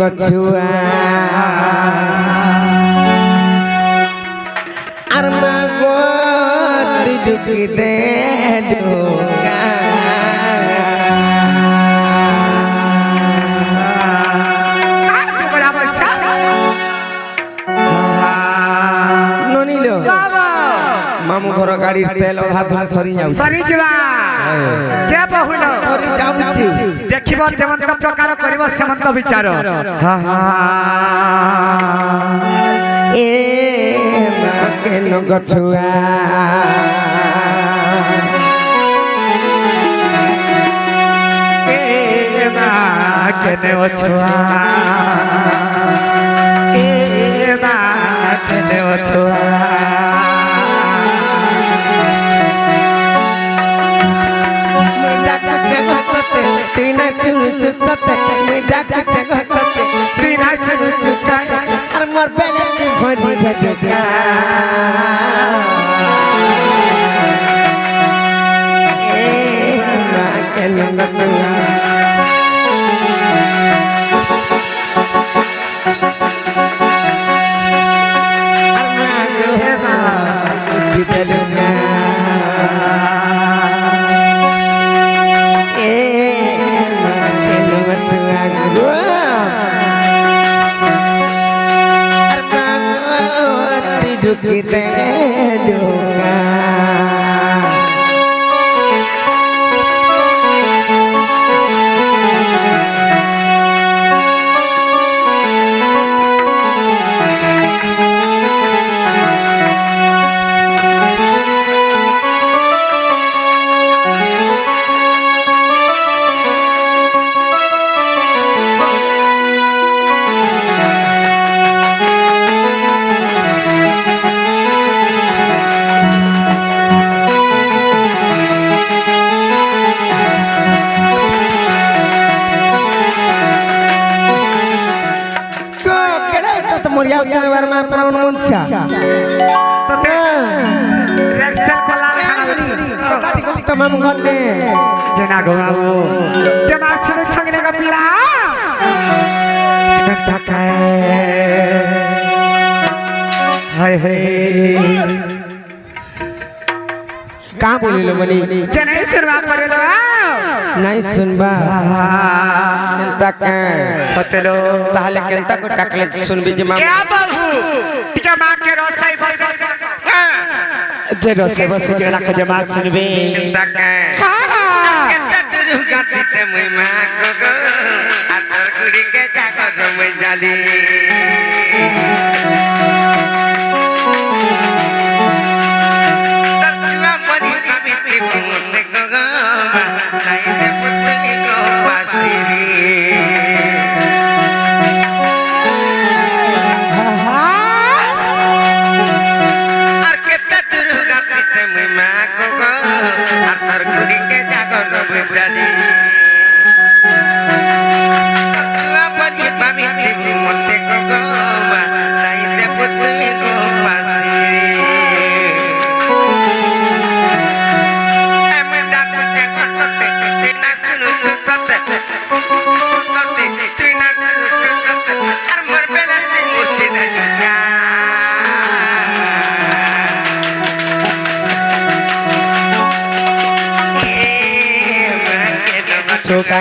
গছুয়া আর মাগো দুকি দে ঢোকা ননিল মামু ঘর গাড়ির তেল অধা ধরে সরি যাও সরি যাবা যে বহুল সরি যাউছি দেখিব যেমন প্রকার করিব সেমন বিচার এ মা কেন গছুয়া এ মা কেন গছুয়া এ মা কেন গছুয়া তুই না শুনু চুতাতে মুই ডাকতে গততে তুই না শুনু চুতাতে আর মোর বেলাতে ভরি ঢাকা এ মা কেন গতনা আর মা গো মা বিদলুনা kita duka moriau kene war ma praun muncha tete रेक्सेल कोला खाना kati ko tamam gonne जना गोबाबू जमा सुनु छंगने का पिला कट्टा खाए हाय हाय कहाँ बोलिलो मनी जने सुनवा परेलो नहीं सुनबा केनता के सतेलो ताहले केनता को टाकले सुनबी जे मां क्या बाबू टिका मां के रोसाई बस जे रोसाई बस के ना जमा सुनबे केनता के केनता दुरु गाती चे मुई मां को गो आतर गुडी के जागो रमै जाली तरचुआ मरी कमिति मुते को गो नाई दे पुतली को पासिरी আর কেতা দুরু গাতি ছে মুই মা কো গো আর তার গুড়ি কে জাগর রবে জালি तरचुआ मरी कमिति मुते को गो नाई दे पुतली को पासिरी छोका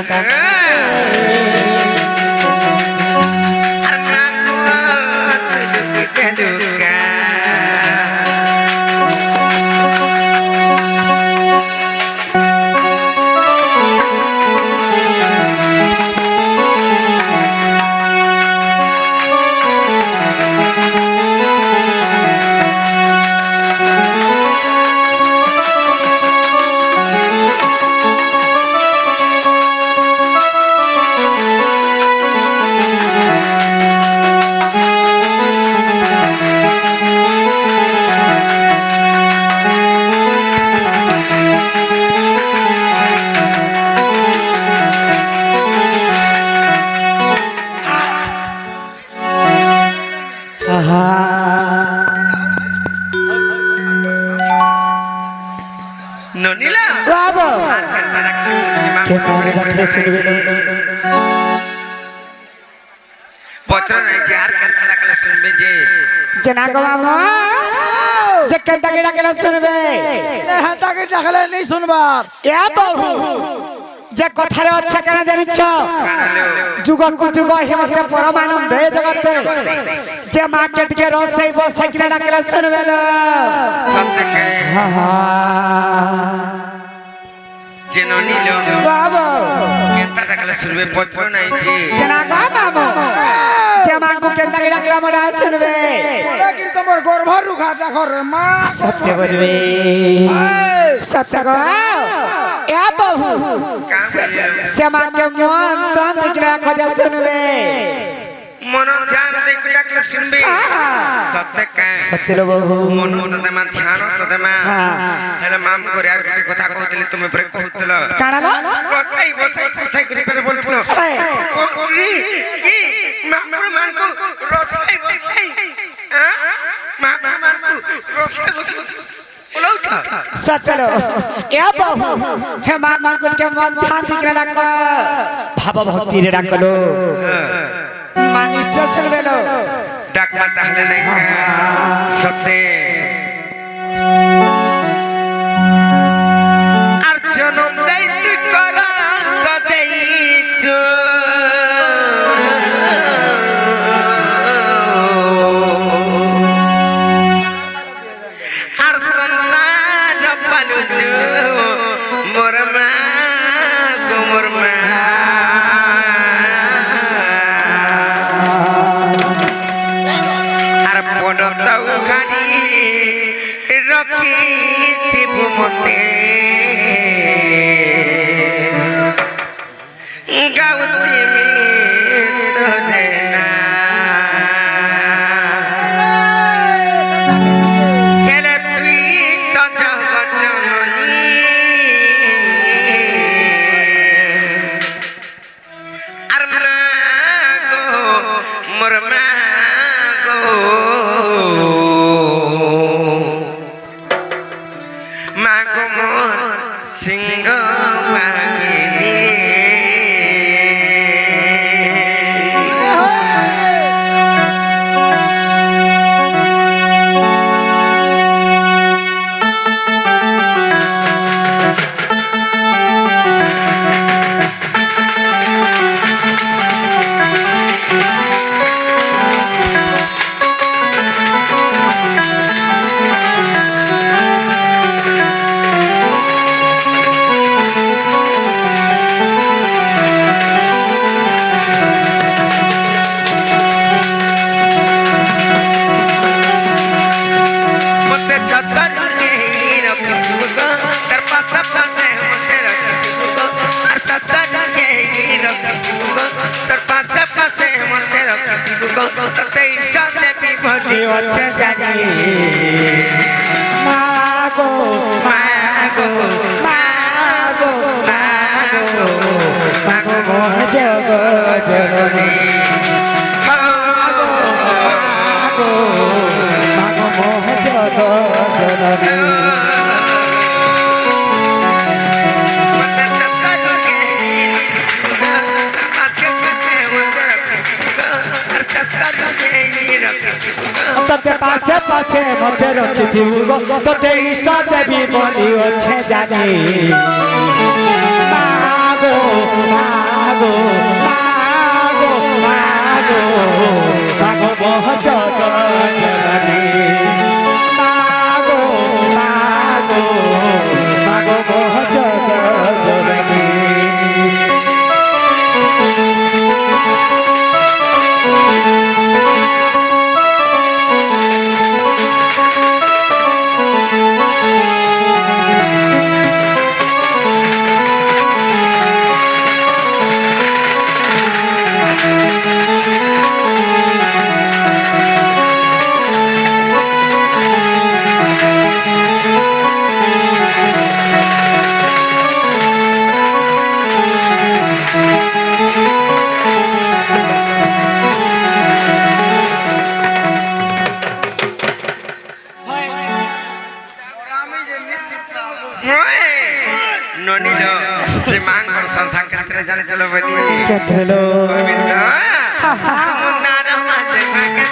नोनीला बाबा के रखले सुनबे যে না গো মামা যে কেনটাকে ডাকলে শুনবে হ্যাঁ তাকে ডাকলে নেই শুনবার এ বহু যে কথারে হচ্ছে কেন জানিছ যুগকু যুগ হিমতে পরমানন্দে জগতে যে মাকে টিকে রসাই বসাই কিনা ডাকলে শুনবে জেননিল বাবা কেনটা ডাকলে শুনবে পত্র নাই যে যে না গো মামা যে মাকে কেনটাকে ডাকলে আমরা শুনবে কি তোমার গর্ভর রুখা ডাকো রে মা সত্য বলবে সত্য গো এ বহু সে মাকে মন তন দিকে খোঁজা শুনবে মন ধ্যান দেখে ডাকলে শুনবে সত্য কা সত্য বহু মন তো দেমা ধ্যান তো দেমা হেলে মাম করে আর কি কথা কইতলে তুমি প্রে কইতল কানালো বসাই বসাই বসাই করে পরে বলতল ওরে কি মামর মানকো রসাই বসাই হ্যাঁ মামর কো রসাই বসাই ওলাউটা সচলো এ বহু হে মামা গুলকে মন ধ্যান দিকে ডাক ভাব ভক্তি রে ডাকলো মানুষ শুনবেলো ডাকবা তাহলে নাই সত্যি আর জনম দেই তুই করা তো দেইছ আর সংসার পালুছ মোর মা গো মোর মা পড়তাও গাড়ি রকি দিব মতে গাউতি মে তোরে না হেলে তুই তো জগৎ জননী আর মা গো মোর মা মাগো মোর সিংহ বাগিনী হচ্ছে জানি মাগো মাগো মাগো মাগো মাগো মোর জগৎ জননী মাগো মাগো মাগো মোর জগৎ জননী তোতে পাশে পাশে মতে রখিথিবু তোতে ইষ্ট দেবী বলি অছে জানি মাগো মাগো মাগো মাগো মাগো মোহ জগৎ জননী মাগো মাগো মাগো মোহ জগৎ জননী ননিল সে মাঙ্গর সংস্থা ক্ষেত্রে জানে চলো বনি ক্ষেত্রলো গোবিন্দ মুন্দার মালে মাকে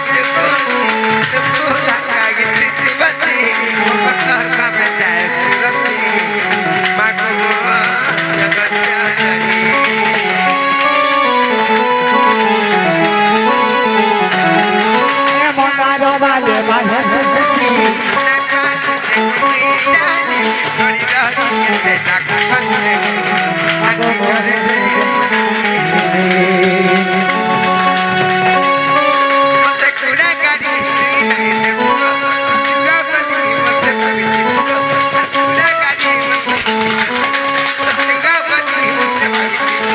গড়ি গড়ি কেতে ডাক খানে আকি করে মতে কুড়া গাড়ি তুই নাই দেব চুগা বলি মতে ভাবি কুড়া গাড়ি মতে চুগা বলি মতে ভাবি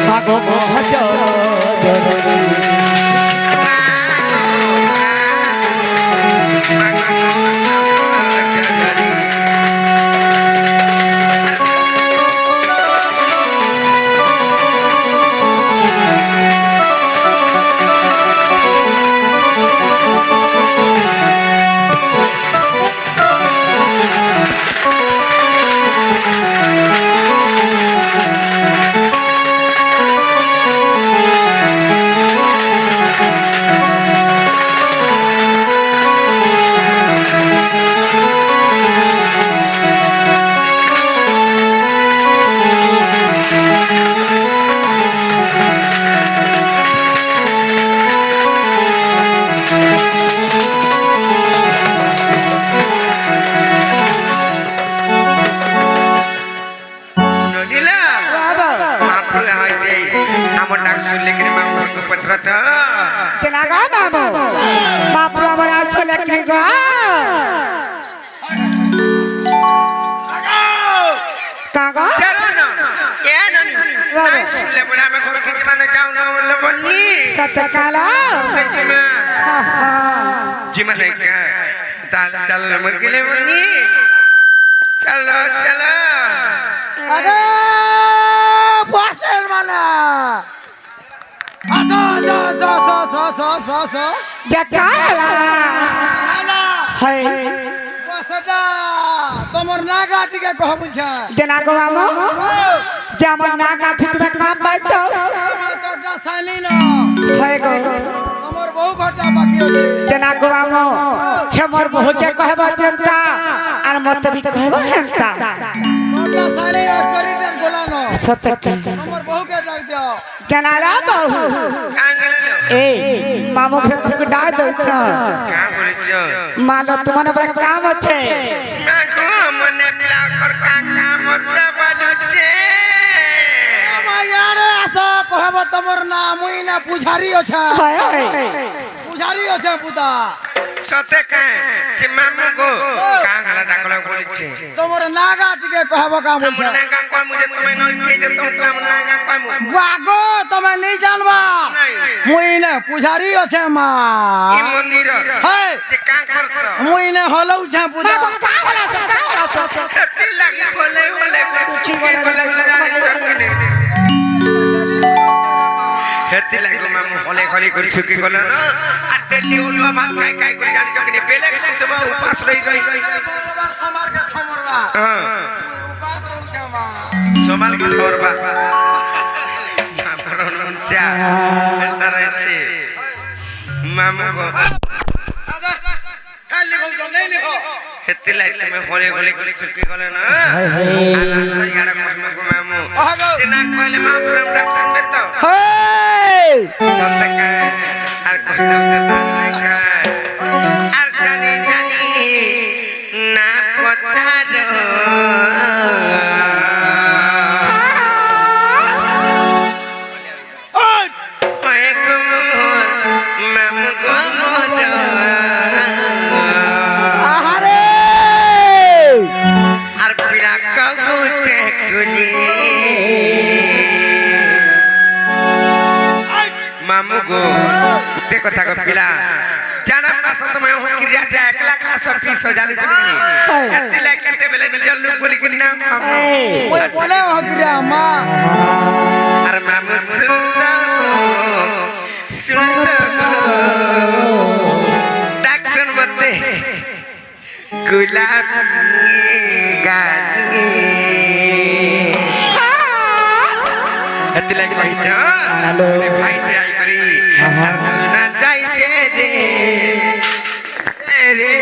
মাগো মহাজন Tenaga mamo, mapro amor asal ekriga. Kaga? Satakala. Gimana kan? Tal nomor gile bunyi. Chalo chalo. আরে বসেন মানা আসো আসো আসো আসো আসো আসো আসো Jakala. Hai. বসটা তোমার নাগা টিকে কহ বুঝা Tenaga mamo, jaman naga fitme kam baiso. তোমার তোটা সাইনি না Hai go. তোমার বহু ঘটা বাকি আছে Tenaga mamo, hemor bohke kahba jenta, ar motbi kahba henta. তোটা সাইনি এক্সপেরিমেন্ট গোলানো Satakki. তোমার বহুকে ডাক দাও Janala bahu. Hey, mamu ke tumko डाल दो छ क्या बोले चो? मालो तुम्हारे बड़ा काम আছে मैं को मने मिला कर काम होचे बोलो चे। ইয়ারে আসো কহব তোমার নাম মুই না পুজারি আছে हाय हाय পুজারি আছে পুতা सते का जे मामू को कहां गला डाकला बोले चे। তোমার নাগা টিকে কহব কাম বলছে हमने का कोई मुझे तुम्हें नहीं किए जे तुम काम ना का कोई मु বাগো তুমি নেই জানবা মুই না পুজারি আছে মা ई मंदिर हाय जे का करस মুই না হলৌ ছা পুতা का होला सो हती लगी बोले बोले सुखी बोले जाने हती लगी मामू होले खाली कर सुखी बोले ना अटेली ओलवा भात खाई खाई कर जाने चकने बेले तो उपास रही বারবার সমারকে সমরবা हां উপাস রউ ছা মা सोमाल के सोरबा pronuncia entarese मामू को দাদা হ্যাঁ লিখো তো নেই লিখো हेती लाइट में होले होले कर सुखी बोले ना आराम से यार को मामू चिना कहले मां प्रेम डॉक्टर में तो হেই सतका আর কই দাও জানা না আর জানি জানি না পতারো ওই ওই কুমোর মামু কুমোর আহারে আর পিড়া কাগুতে কুলি মামু গো তে কথা কো পিলা জানা পাস তুমি ও ক্রিয়াটা একলা কা সবটি সজালি চলি এতে লাগতে বেলে নিজল লোক বলি কিনা ওই বলে হগিরা মা আর মামু সুরতা সুরতা ডাকসন মতে গুলাব গানি এতে লাগ ভাই যা ভাই তে আই করি আর সুনা যাইতে রে রে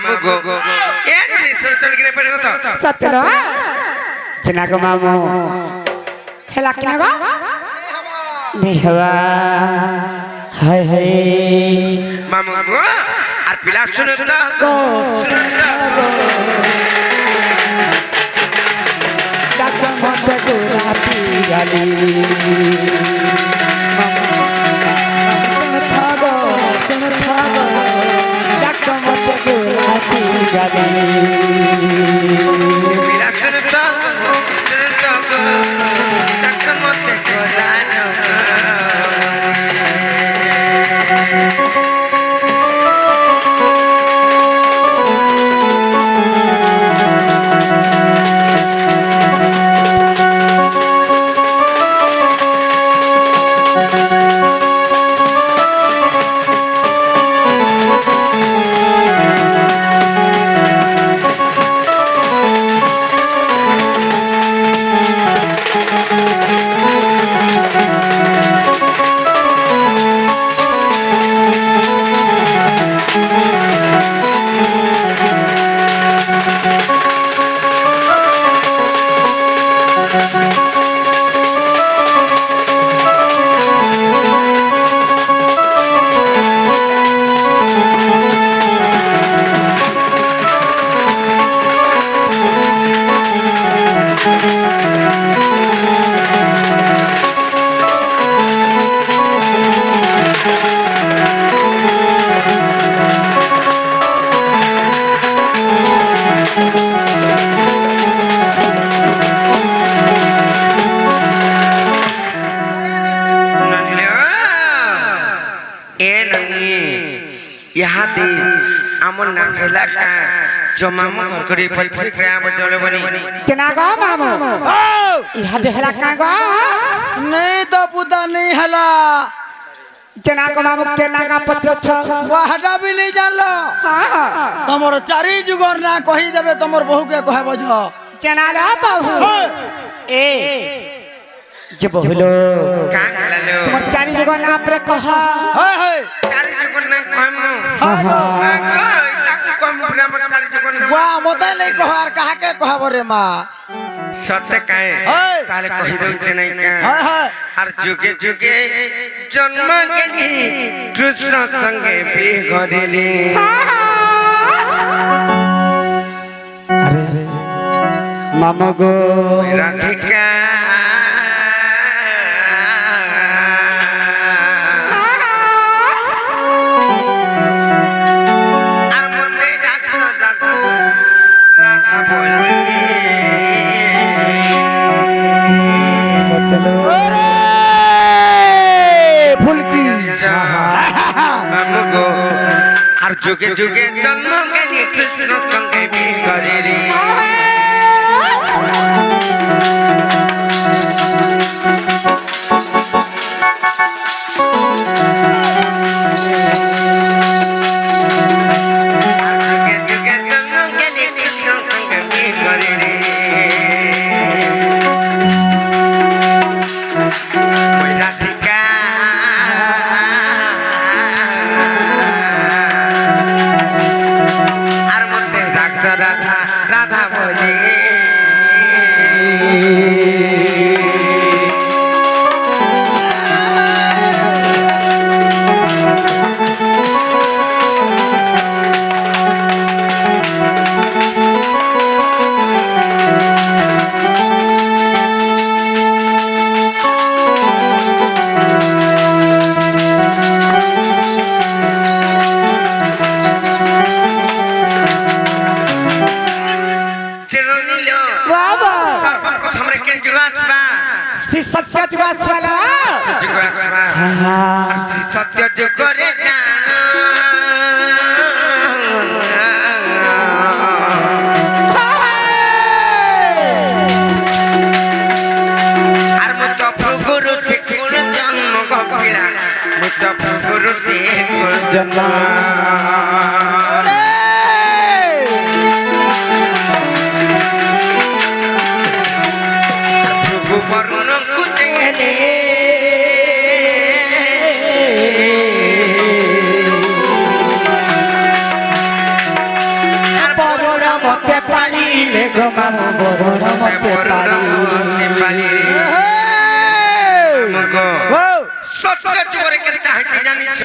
মামু গো এন মিশর চলগিরে পড়ে তো সত্যলো চিনাগো মামু হেলা কিনাগো নেহবা হায় হায় মামু গো আর পিলা শুনো তো ডাকসা মধ্যে গোলাপি গালি শুন থাগো ডাকসা মধ্যে গোলাপি গালি পিলা শুনো তো গো ডাক্তার মতে গোলানো यहाँ दे अमन ना खेला का जो मामू घर करे पत्थर कराया बजौले बनी चिनागो मामू इहा देहला कागो नहीं तो पुता नहीं हला चिनागो मामू के नागा पत्र छ वाहटा भी नहीं जान लो तमर चारी जुगर ना कही देबे तमर बहू के कहे बजो चिनालो बहू ए जे बहुलो का खेला लो तुमर चारी जुगर ना प्रे कहा हे चारी जुगर ना कहमु ताकू कम पूरा मत चारी जुगर ना वाह मते नहीं कह और कहा के कहब रे मां सत्य काहे ताले कहि दउ छै नहीं का और जुगे जुगे जन्म गेली कृष्ण संगे भी घरेली अरे मामा गो राधिका जुगे जुगे जन्म के लिए कृष्ण संगे भी करेली जुगे जुगे जन्म के लिए कृष्ण संगे भी करेली कोई राधिका राधा राधा बोली श्री सत्य जुगास वाला श्री सत्य जो करे আর মত প্রগুরু সে কোন জন্ম গপিলা মত প্রগুরু সে কোন জন্ম গো মামু বরুণ মতে পারি সত্য যুগরে কেনতা হইছে জানিছ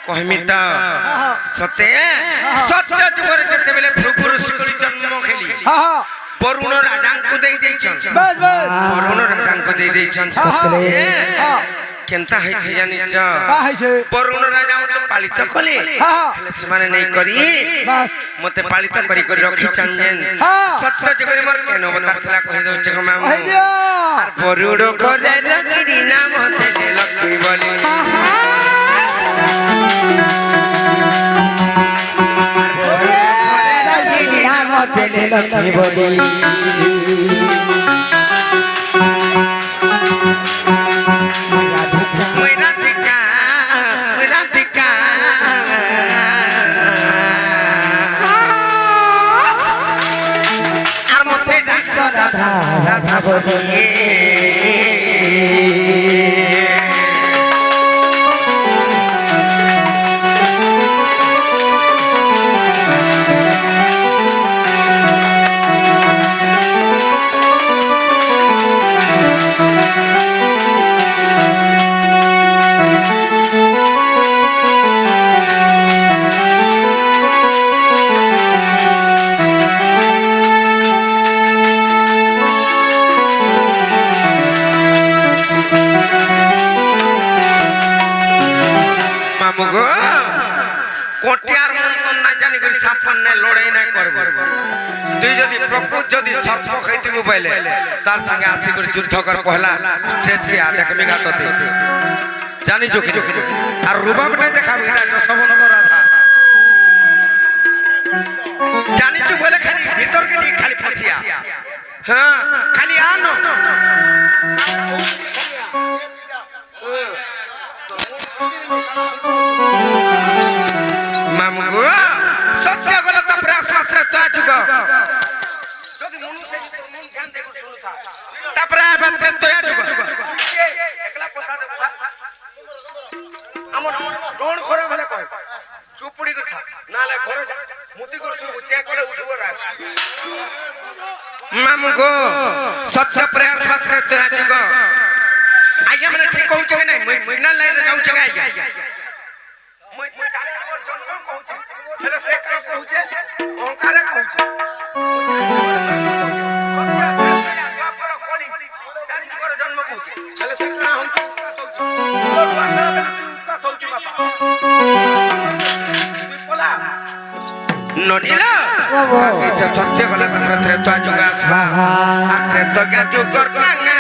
কহমি তো সতে সত্য যুগরে যেতেবেলে ভৃগু ঋষি জন্ম খেলি বরুণ রাজাଙ୍କୁ দেই ଦେଇଛନ୍ বরুণ রাজাଙ୍କୁ দেই ଦେଇଛନ୍ কেনতা হইছে জানিছ বরুণ রাজা মতে পালিত কলে হেলে ସେମାନେ নেই করি মতে পালিত করি করি রখিছন যেন সত্য যুগরে মোর কেন অবতার ଥିଲା কহি দউছে গো মামু আর বরুণ ঘরে রগিরি নাম দেলে লক্ষ্মী বলি নাম দেলে লক্ষ্মী বলি রাধা বলি কোটিয়ার মন না জানি করে সাফনে লড়াই না করব তুই যদি প্রকৃত যদি সর্প খাইতি মোবাইলে তার সঙ্গে আসি করে যুদ্ধ কর পহলা স্টেজ কে আ দেখবি গাততে জানি চোখে আর রুবাব নাই দেখাবি এটা সবন্ত রাধা জানি চু বলে খালি ভিতর কে নিয়ে খালি পছিয়া হ্যাঁ খালি আনো মামু সত্য গলা তা প্রয়াস মাত্র তো যুগ যদি মনু মন ধ্যান দে শুনুতা তা প্রায় মাত্র তো যুগ একলা পসা দে আমন ডোন খরে ভলে কয় চুপড়ি কথা নালে ঘরে মুতি করছু চেক করে উঠবো রা মামু গো সত্য প্রয়াস মাত্র তো যুগ আইয়া মানে ঠিক কହୁଛ কি নাই মইনা লাইন রে যাଉଛ কি আইয়া মই জানি মোর জন্ম কହୁছে হেলে সে কা কହୁছে অহংকারে কହୁছে দ্বাপর কলি জানি মোর জন্ম কହୁছে হেলে সে কা হইছে পলা নডিলা এটা সত্য গলা তন্ত্র ত্রেতা যুগ আসবা আর ত্রেতা যুগর কাঙ্গা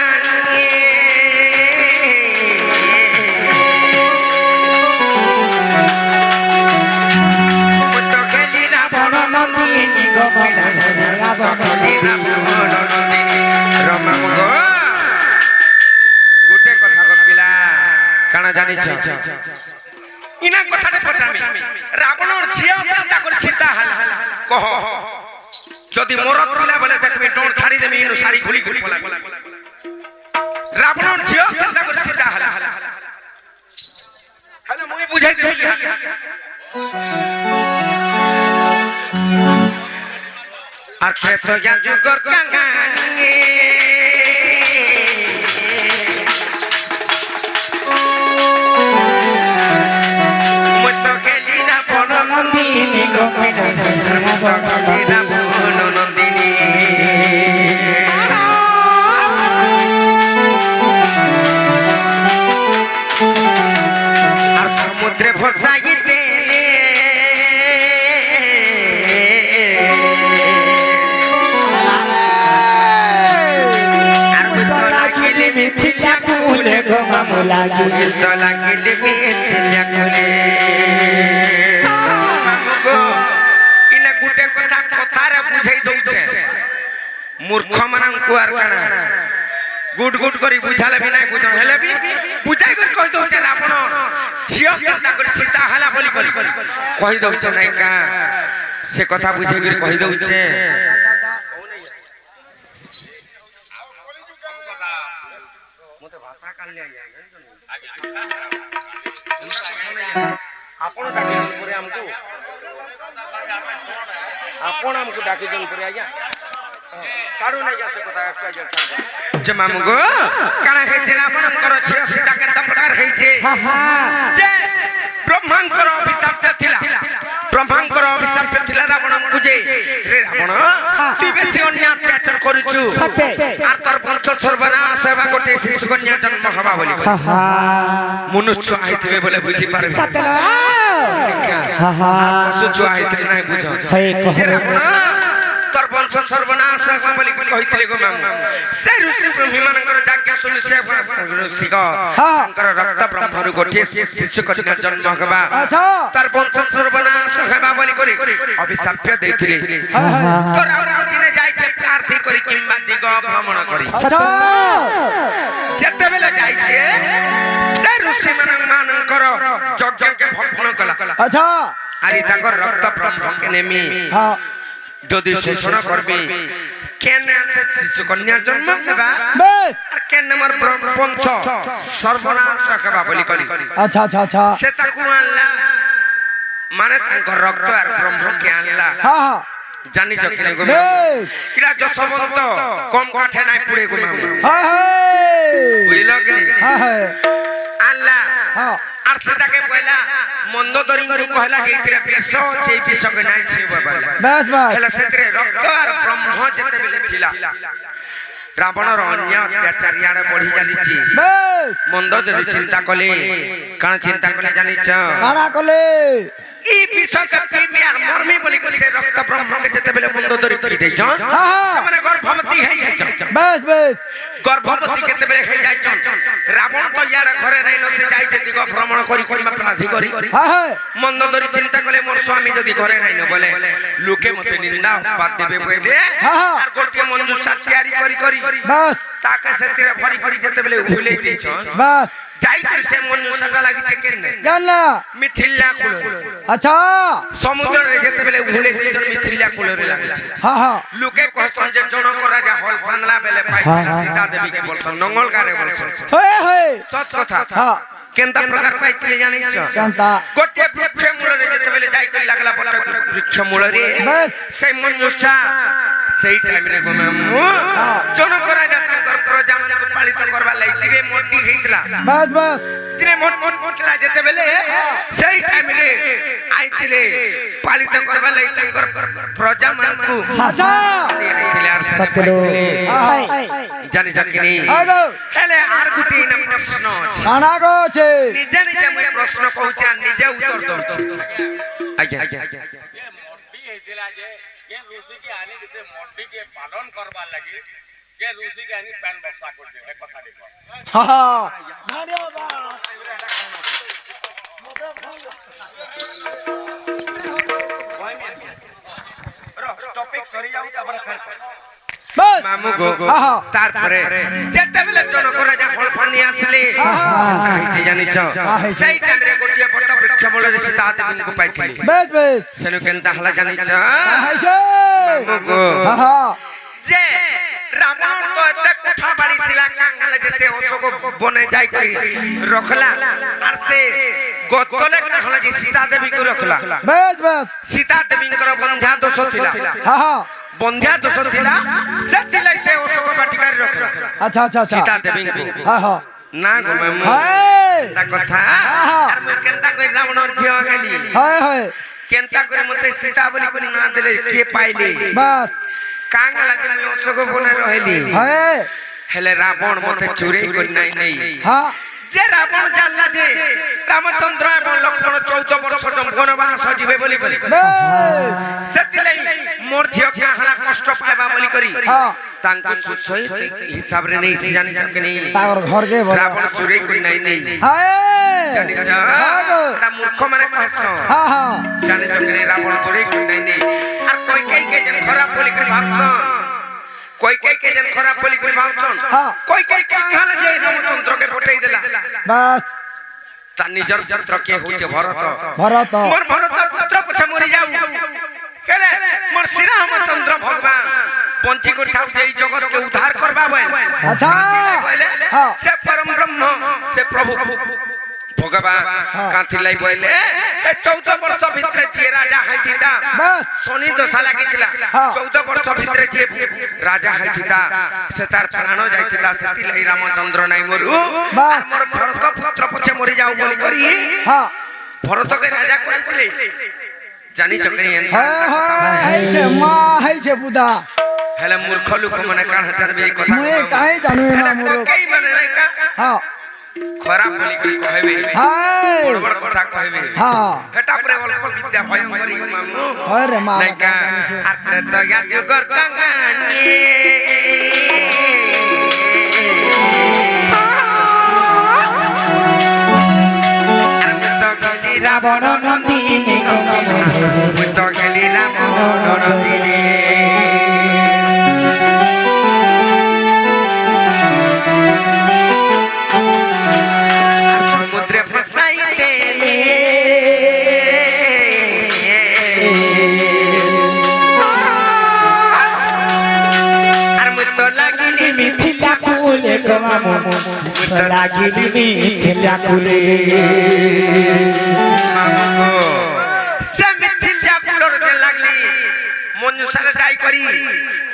গোটে কথা কপিলা কানা জানিছ ইনা কথাটা পচামি রাবণর ঝিয়া কেনতা করে সীতা হাল কহ যদি মরত পিলা বলে দেখবি ডোর ছাড়ি দেমি ইনু সারি খুলি খুলি পলা রাবণর ঝিয়া কেনতা করে সীতা হাল হলে মুই বুঝাই দেবি আর তো যা যুগর কাঙ্গানি মত গেলি না বন নন্দিনী গোপিনা মত গেলি না বন নন্দিনী আর সমুদ্রে ভরসাইতে মামু লাগি তো লাগিলে মিথিলা কুলে মামু গো ইনা গুটে কথা কথারে বুঝাই দউছে মূর্খ মানଙ୍କୁ আর কানা গুড গুড করি বুঝালে বি নাই বুঝন হেলে বি বুঝাই করি কই দউছে রাবণ ঝিও কেনতা করি সীতা হালা বলি করি কই দউছে নাই কা সে কথা বুঝাই করি কই দউছে মতে ভাষা কালে আইয়া ଆପଣ ଡାକିଛନ୍ତି ପରେ ଆମକୁ ଆପଣ ଆମକୁ ଡାକିଛନ୍ତି ପରେ ଆଜ୍ଞା ছাড়ু নাই আছে কথা একটা যে মামু গো কানা হইছে রাবণଙ୍କର ଝିଅ ସୀତା କେତେ ପ୍ରକାର ହେଇছে ଯେ ବ୍ରହ୍ମାଙ୍କର ଅଭିଶାପ ଥିଲା ବ୍ରହ୍ମାଙ୍କର ଅଭିଶାପ ଥିଲା ରାବଣଙ୍କୁ ଯେ ରେ ରାବଣ তুই বেশি অন্যায় অত্যাচার করিছু আর তোর বংশ সর্বনাশ হেবা গোটে শিশু কন্যা জন্ম হবা বলি মনুষ্য আইতিবে বলে বুঝি পারবে পশু ছুয়া আইতিলে নাই বুঝ যে রাবণ তোর বংশ সর্বনাশ হেবা বলি কইতিলে গো মামু সে ঋষি ব্রহ্মীমানଙ୍କର যাজ্ঞା শুনি সে ঋষিক তাଙ୍କର রক্ত ব্রহ্মରୁ গোটে শিশু কন্যা জন্ম হবা তার বংশ সর্বনাশ হেবা বলি করি অভিশাপ ଦେଇଥିଲେ তোর আমরা দিনে যাইছে প্রার্থী করি কিংবা দিগ ভ্রমণ করি যেতেবেলে যাইছে সে ঋষি ମାନଙ୍କର যজ্ঞকে ভক্ষণ কলা আচ্ছা আরে তাଙ୍କର রক্ত ব্রহ্মকে নেমি যদি শোষণ করবে কেন শিশু কন্যা জন্ম দেবা বেশ আর কেন আমার বংশ সর্বনাশ হেবা বলি করি আচ্ছা আচ্ছা আচ্ছা সে তাকু আনলা মানে তাଙ୍କର রক্ত আর ব্রহ্মকে আনলা হ্যাঁ হ্যাঁ জানিছ কি না গো বেশ ইরা যশবন্ত কম কাঠে নাই পুড়ে গো মামু হায় হায় বুঝল কি নি হ্যাঁ হ্যাঁ আল্লাহ হ্যাঁ আর সেটাকে কইলা মন্দোদরিঙ্গু কইলা কি ইতরে বিষ আছে বিষকে নাই ছিবা বলা বেশ বেশ হেলা সেতরে রক্ত আর ব্রহ্ম যেতে বেলে থিলা রাবণর অন্যায় অত্যাচার ইয়াড়ে বঢ়ি চালিছি বেশ মন্দোদরি চিন্তা কলে কাণ চিন্তা কলে জানিছ কানা কলে ই বিষকে পিমি আর মরমি বলি কলি সে রক্ত ব্রহ্মকে যেতে বেলে মন্দোদরি পি দেইছ হ্যাঁ। সেমানে গর্ভবতী হই যাইছ বেশ বেশ গর্ভবতী কেতেবেলে হই যাইছ রাবণ তো ইয়াড়ে ঘরে নাই নসে যাইছে দিগ ভ্রমণ করি করি প্রাধি করি হ্যাঁ হ্যাঁ মন্দোদরি চিন্তা কলে মোর স্বামী যদি ঘরে নাই ন বলে লোকে মতে নিন্দা বাদ দেবে বইবে হ্যাঁ। আর গোটিয়ে মঞ্জুসা তৈয়ারি করি বেশ তাকে সেতিরে ভরি করি যেতেবেলে ভুলেই দিছ বেশ যাই করে সে মঞ্জুসাটা লাগিছে কেনে জানলা মিথিলা কুল আচ্ছা সমুদ্রে যেতেবেলে ভুলে দিছ মিথিলা কুলরে লাগিছে হ্যাঁ হ্যাঁ লোকে কহছন যে জনক রাজা হল ফানলা বেলে পাইলা সীতা দেবী কে বলছন নঙ্গলগারে বলছন হয়ে হয়ে সত কথা হ্যাঁ কেনতা প্রকার পাইছিলে জানিছ জানতা গোটে বৃক্ষ মূলরে যেতেবেলে যাই কই লাগলা বড় বৃক্ষ মূলরে বেশ সেই মঞ্জুসা সেই টাইমরে গো মামু জনক রাজা তাঙ্কর প্রজা মানকে পালিত করবা লাইতিরে মোটি হেইতলা বেশ বেশ তিরে মোট মোটলা যেতেবেলে সেই টাইমরে আইতিলে পালিত করবা লাই তাঙ্কর প্রজা মানকু আচ্ছা আইতিলে আর সত্যলো হায় জানি জাকিনি আগো হেলে আর গুটি না প্রশ্ন আছে কানা গোছে নিজে নিজে মই প্রশ্ন কହୁছি আর নিজে উত্তর দউছি আজ্ঞা মড্ডি হেতিলা যে কে ঋষি কে আনি দিছে মড্ডি কে পালন করবার লাগি কে ঋষি কে আনি প্যান বর্ষা করছে এই কথা দেখো হ্যাঁ হ্যাঁ ধন্যবাদ টপিক সরি যাও তারপর খাই বেশ মামু গো হ্যাঁ হ্যাঁ তারপরে যেতেবেলে জনক রাজা ফল ফানি আসলে হইছে জানিছ সেই টাইমরে গোটিয়ে বড় বৃক্ষ মূলরে সীতা দেবীଙ୍କୁ পাইଥିଲି বেশ বেশ সেনু কেনতা হলা জানিছ হাইছে মামু গো হ্যাঁ হ্যাঁ যে রাবণ তো এতে কোঠা বাড়ি ଥିଲା কাঙ্গালে যে সে অশোক বনে যাই করি রখলা আর সে গতলে কাহলা যে সীতা দেবীকে রখলা বেশ বেশ সীতা দেবীଙ୍କର বন্ধা দোষ ଥିଲା হ্যাঁ হ্যাঁ বন্ধা দোষ ଥିଲା ସେଥିଲାଗି ସେ ଅଶୋକ ବାଟିକାରେ ରଖଲା আচ্ছা আচ্ছা আচ্ছা সীতা দেবীଙ୍କୁ হ্যাঁ হ্যাঁ না গো মামু হায় তা কথা আর মই কেনতা কই রাবণর ঝিও গেলি হায় হায় কেনতা করে মতে সীতা বলি কোনি না দেলে কে পাইলে বাস কাঙ্গালা যে মই অশোক বনে রহিলি হায় হেলে রাবণ মতে চুরি করি নাই নাই হ্যাঁ যে রাবণ জানলা যে রামচন্দ্র এবং লক্ষ্মণ 14 বর্ষ বনবাস ଯିବେ বলি করি বেশ ସେଥିଲାଗି মোর ঝিও কাহলা কষ্ট পাইবা বলি করি হ্যাঁ তাঙ্কু সুসই হিসাব রে নেই জানি কি নেই তাগর ঘর কে বড় রাবণ চুরি করি নাই নাই হায় জানিছ হ্যাঁ গো এটা মূর্খ মানে কহছ হ্যাঁ হ্যাঁ জানিছ কি নেই রাবণ চুরি করি নাই নাই আর কই কই কে যেন খারাপ বলি করি ভাবছ কই কই কে যেন খারাপ বলি করি ভাবছ হ্যাঁ কই কই কাহলা যে রামচন্দ্রকে পঠাই দেলা বাস তার নিজর পুত্র কে হইছে ভরত ভরত মোর ভরত পুত্র পছে মরি যাও কেলে মোর শ্রী রামচন্দ্র ভগবান বঞ্চি করি থাও যে এই জগৎ কে উদ্ধার করবা বল আচ্ছা বলে হ্যাঁ সে পরম ব্রহ্ম সে প্রভু ভগবান কাঁথি লাই বইলে 14 বর্ষ ভিতরে যে রাজা হাইতিতা বাস শনি দশা লাগিଥିଲା 14 বর্ষ ভিতরে যে রাজা হাইতিতা সে তার প্রাণ যাইতিতা সেতি লাই রামচন্দ্র নাই মরু আর মোর ভরত পুত্র পছে মরি যাও বলি করি হ্যাঁ ভরতকে রাজা করিছিলে জানিছ কেন ହେଇଛେ ମା ହେଇଛେ ବୁଧା হেলে মূর্খ লোক মানে কাণ জানবে এই কথা ମୁଇଁ କାହିଁ ଜାନୁ ଏ হেলে ମୋର কই মানে নাই কা ହଁ খরাপ বলি করি কইবে হাই বড় বড় কথা কইবে হ্যাঁ হেটা পরে অল্প বিদ্যা ভয় করি মামু হয় রে মা নাই কা আর ত্রেত যুগর কাঙ্গানি আর মত গলি রাবণ নন্দিনী মত গলি রাবণ নন্দিনী সমুদ্রে ফসাই দেলে আর মত লাগিলি মিথিলা কুলে গো মামু তো লাগিলি মিথিলা কুলে মামু সে মিথিলা কুলর যে লাগলি মঞ্জুসারে যাই করি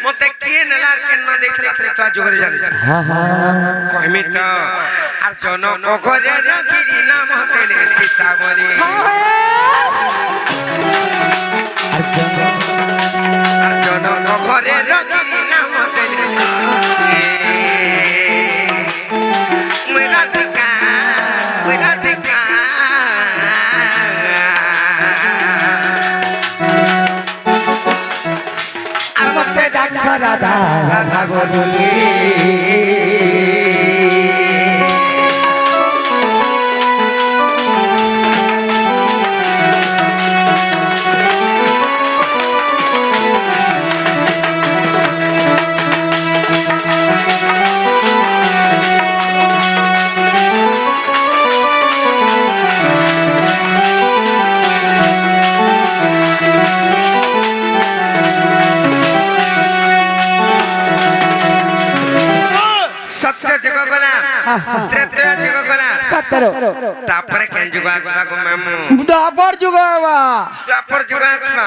মতে কে নেলার কেন দেখলি তো জোরে জানিছ কইমি তো আর জনক করে রগিরি নাম হতেলে সীতা বলি আর জনক করে রগিরি নাম হতেলে মেরা দিকা আর মতে ডাকছ রাধা রাধা বলি সত্য যুগ গলা ত্রেতয়া যুগ গলা সতরো তারপরে কেন যুগ আসবা গো মামু ଦ୍ୱାପର ଯୁଗ ହେବା দ্বাপর যুগ আসবা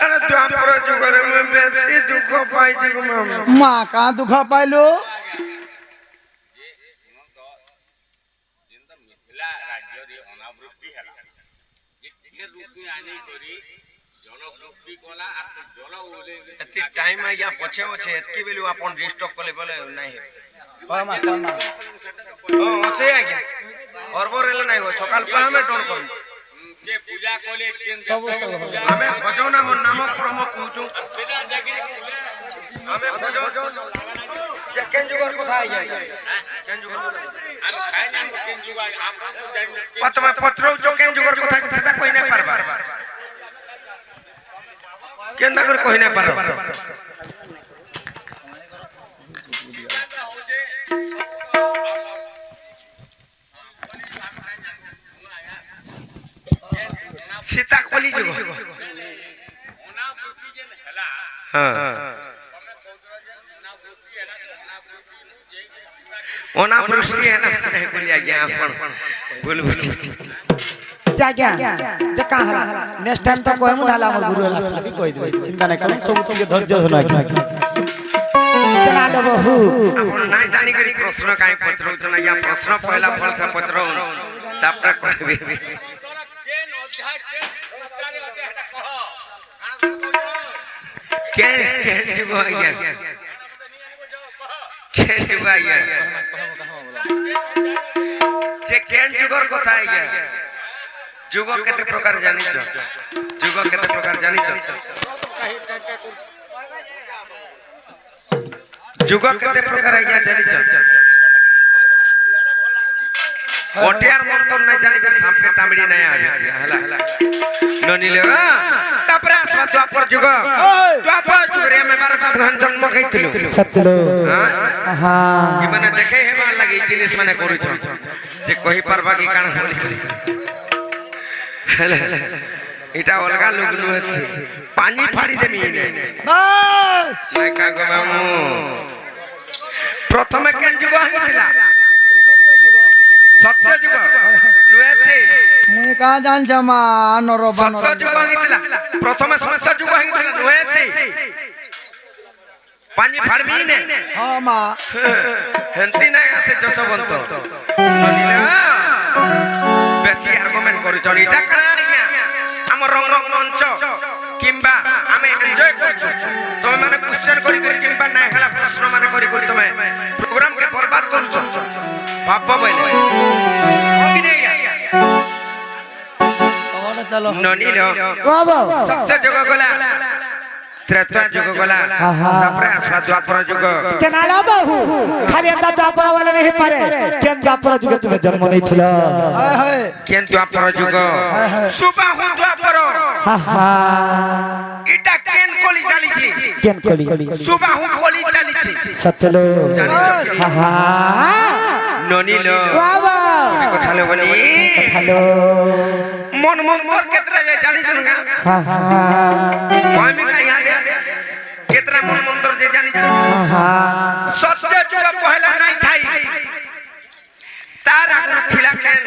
আরে দ্বাপর যুগরে মু বেশি দুঃখ পাইছি গো মামু ମା କାଁ ଦୁଃଖ ପାଇଲୁ ଯେନ୍ତା ମିଥିଲା ରାଜ୍ୟରେ ଅନାବୃଷ୍ଟି ହେଲା ଯେ ଋଷି ଆନି କରି ଜଳବୃଷ୍ଟି କଲା আর ସେ ଜଳ ଓଲେ এতি টাইম আইয়া পছে পছে এতকি বেলু আপন রিস্টক কলে বলে নাই ও আছে আজ্ঞা অরবর এলে নাই হয় সকাল পা আমি ডন করব যে পূজা কলে কেন আমি ভজন নাম নাম ক্রম কହୁଛୁ সেটা জাগিরে আমি ভজন যে কেন যুগর কথা আই যায় কেন যুগর আমি খাই না কেন যুগা আপন তো জানি না তুমি পত্র কেন যুগর কথা সেটা কই না পারবা কেন করে কই না পারবা সীতা কলি যুগ অনাবৃষ্টি যে হেলা হ্যাঁ ତମେ କହୁଥିଲ ଯେ ଅନାବୃଷ୍ଟି ହେଲା ଅନାବୃଷ୍ଟି ଯେ অনাবৃষ্টি है ना नहीं बोली आज्ञा अपन भूल बुझी जाग्या जे का हला नेक्स्ट टाइम तो कोई मुनाला मोर गुरु हला सभी कहि देबे चिंता नै करू सब के धैर्य धना के चला लो बहु अपन नहीं जानी करी प्रश्न काई पत्र उतना या प्रश्न पहला फल से पत्र तापर कहबे ତୋର କେନ ଅଧ୍ୟାୟ କେନ ସଂସ୍କାରେ ଅଛି ହେଟା କହ କାଣ के जुग आज्ञा के जुग आज्ञा जे केन जुगर কথা आज्ञा जुग केते प्रकार जानि छ जुग केते प्रकार जानि छ जुग केते प्रकार आज्ञा जानि छ ओटियार मंत्र नहीं जानि जे सामने टामड़ी नहीं आवे हला ननिले तापरे आसवा द्वापर जुग रे में 12टा भगवान जन्म कइतिलु सतलो हां हां कि माने देखे हेबा लागि जिनिस माने करू छ जे कहि परबा कि काण बोली এটা অলগা লোক নুছে পানি ফাড়ি দেমি নে বাস নাই কা গো মামু প্রথমে কেন যুগ হইছিলা সত্য যুগ নয় কা জানছ মা নর সত্য যুগ হইଥିଲା প্রথমে সত্য যুগ হইଥିଲା নহেছি পানি ফার্মি নে হ্যাঁ মা হেন্তি নাই আছে যশবন্ত বেশি আর্গুমেন্ট করছন এটা কানা আজ্ঞা আমার রঙ্গমঞ্চ কিংবা আমি এনজয় করছো তুমি মানে কোশ্চেন করি করি কিংবা নাই হেলা প্রশ্ন মানে করি করি তুমি প্রোগ্রাম কে বরবাদ করছো ভাব বইলে কি নেই তোমরা চলো ননিল বাবা সত্য যুগ গলা ত্রেতা যুগ গলা তারপরে আসবা দ্বাপর যুগ चनाला बाबू खाली अंदा द्वापर वाले नहीं पारे केन द्वापर जुगे तुम्हें जन्म नहीं थिला হায় হায় কেন দ্বাপর যুগ সুবাহু দ্বাপর हा हा এটা কেন কলি চালিছি केन कली সুবাহু কলি চালিছি सतलो জানিছ কি हा हा ননিল बाबा কথা বলি हेलो মন মন্তর কেতরা যায় জানিছ না हा हा আমি কা ইয়াদ কেতরা মন মন্তর যে জানিছ हा সত্য যুগ পহলা নাই থাই তার আগে ছিলা কেন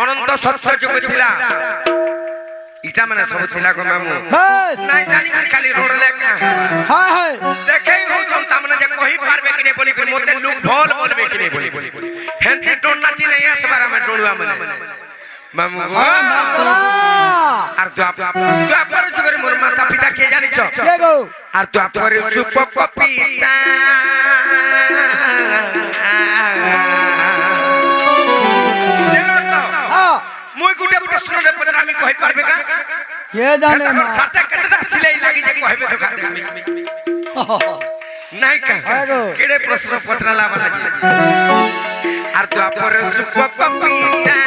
অনন্ত সত্য যুগ ছিলা ইটা মানে সব ছিলা গো মামু বাস নাই জানি খালি রোড লেখা হায় হায় দেখেই হউছন তামনে যে কহি পারবে কি নে বলি করি মতে লোক ভল বলবে কি নে বলি হেনতে টোন নাচি নাই আসবার আমি ডোলুয়া মানে মামু গো আর দ্বাপর যুগের মোর মাতা পিতা কে জানিছ কে গো আর দ্বাপর সুপক পিতা হ্যাঁ মই গুটে প্রশ্ন রে পছরা আমি কই পারবে কা কে জানে মা সাথে কতটা সিলাই লাগি যে কইবে তো খা দেখি নাই কা আগো। কেড়ে প্রশ্ন পছরা লাভ লাগি আর দ্বাপর সুপক পিতা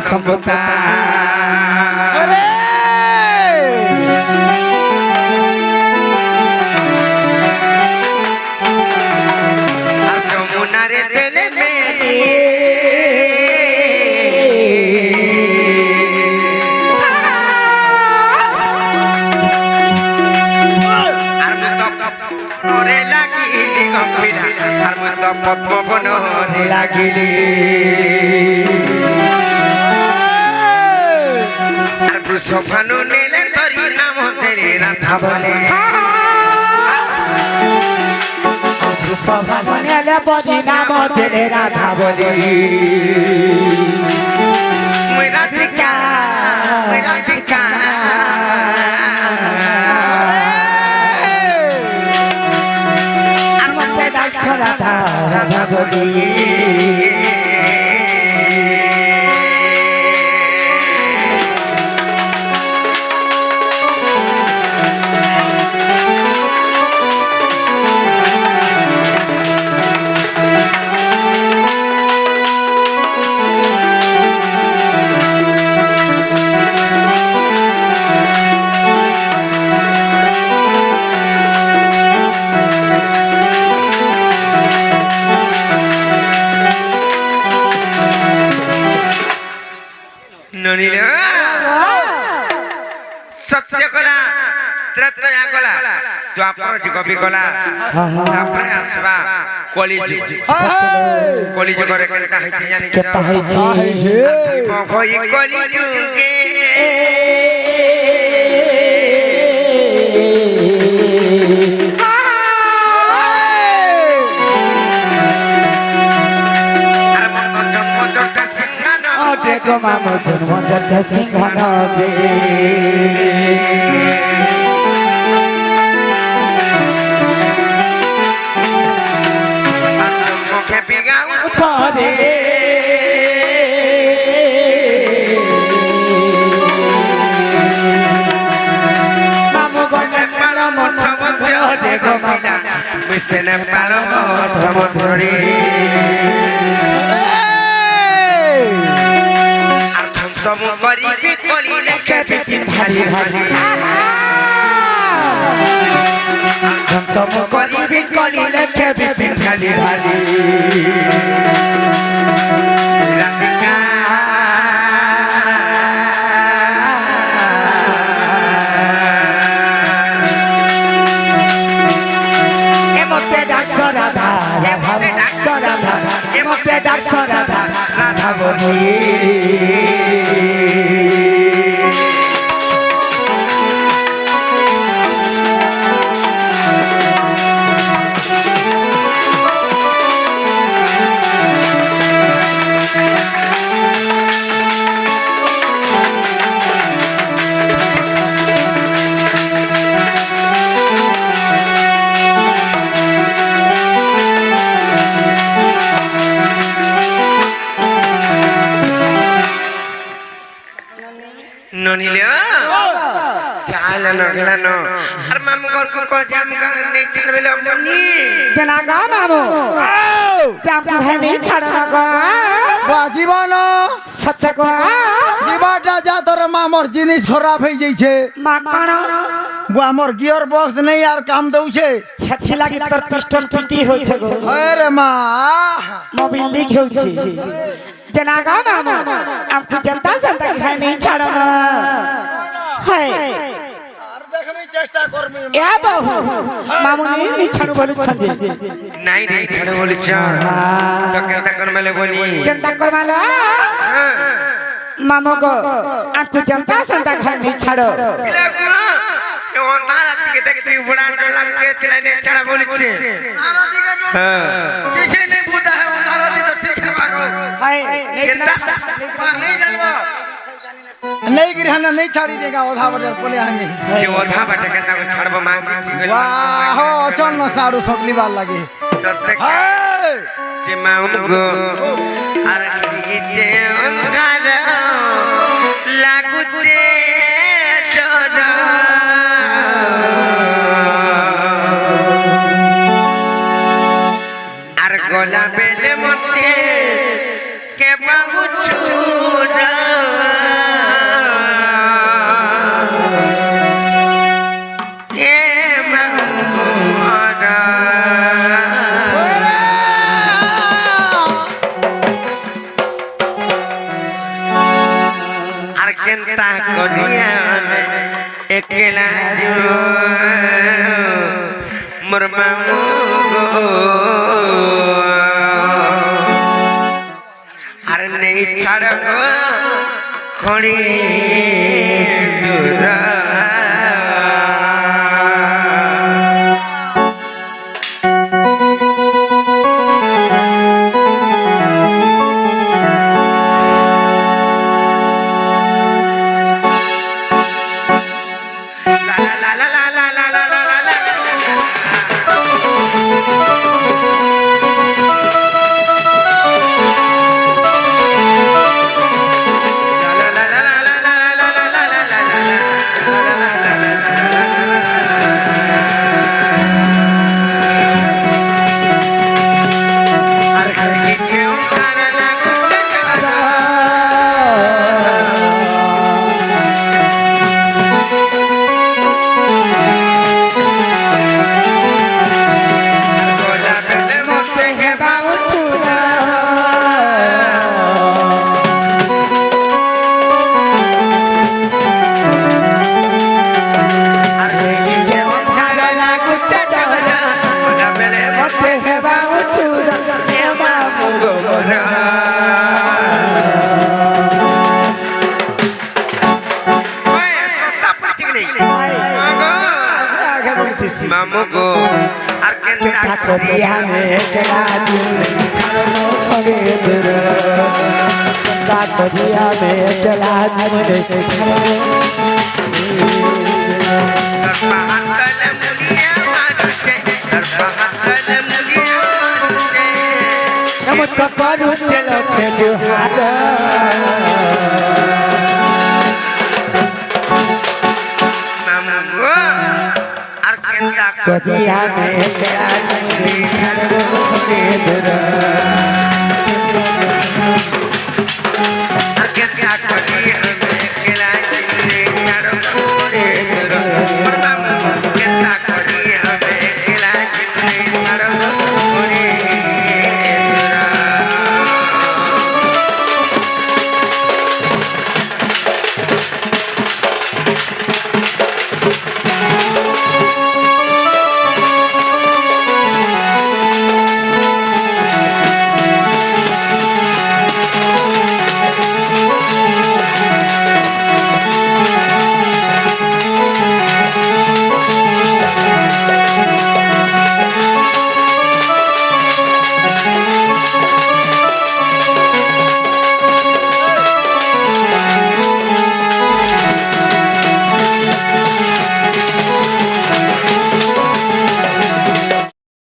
সম্ভবতা আর যমুনারে তেলে মেলে আর মত পরে লাগিলি গম্ভীরা আর মত পদ্মবন লাগিলি আর বৃষভানু নেলে তরি নাম তেরে রাধা বলে सभा बनेले बड़ी नाम तेरे राधा बोली মই রাধিকা মই রাধিকা আর মতে ডাকছ রাধা রাধা बोली ননিল সত্য কলা ত্রেতয়া কলা দ্বাপর যুগ বিগলা তারপরে আসবা কলি যুগ কলি যুগরে কেনটা হইছে জানিছ केता है छी কই কলি যুগে আর মত জন্ম জটা সিংহান देखो मामो जन्म जट सिंहान दे আর জন্মকে বিগাও थारे मामो गने पालो मठ মধ্য দেখো মিলা মিশনে পাল মঠ মধ্যরে আর ধ্বংসম করিবি কলি লেখে বিপিন ভারী ভারী सब कली भी कली लेखे बिपिन ভালি ভালি রাধিকা বলি ননিলে চালানো গেলানো আর মামু ঘর কো জাম গা নেই ছাড়বে মনি जना गा मामू जाम है नहीं छाड़ना गो জীবন सत्य गो জীবাটা যা তোর মামর জিনিস খারাপ হয়ে যাইছে माकण আমার গিয়ার বক্স নেই আর কাম দউছে हेथि लागि तोर पिस्टन पिटी होइछे गो আরে মা मोबाइल लीक होइछे जना गा मामू हमको जनता जनता है नहीं छाड़ना है আর দেখবি চেষ্টা করবি ए बाबू मामू नहीं छाड़ू बोली छंदी নাই নাই ছাড়ে বলিছ তো কেনটা কোন মেলে বনি जनता करमाला मामू को हमको जनता जनता घर नहीं छाड़ो লাগো এ অন্ধার থেকে দেখতে বুড়ান লাগছে তিলাইনে ছাড়া বলিছে হ্যাঁ কিসে নেই বুদা है অন্ধার দি তো ঠিক ভাগো है কেনটা नहीं जानबो नहीं गिरहना नहीं छाड़ी देगा ओधा बदल कोले हमें যে ওধা বাটা কেনটা ছাড়বো মা वाह चल न सारू सकली बार लगे সত্যি हाय যে মামগো আর গিতে অন্ধার লাগুছে ডর আর গলা বেলে মতে কে বাগুছুরা এ মামগো আর কেনতা করিয়া একলা জীব মোর মামু গো আর নেই ছাড়ব খড়ি দূর मामू को আর কেনটা করিয়া মে কেলা জীবন ছাড়বো খড়ি দূর কেনটা করিয়া মে কেলা জীবন ছাড়বো তার পাহাড় মুনিয়া মারুতে তার পাহাড় মুনিয়া মারুতে নমত করু চলো কে জোহার মামু আর কেনটা করিয়া মে কেলা জীবন ছাড়বো খড়ি দূর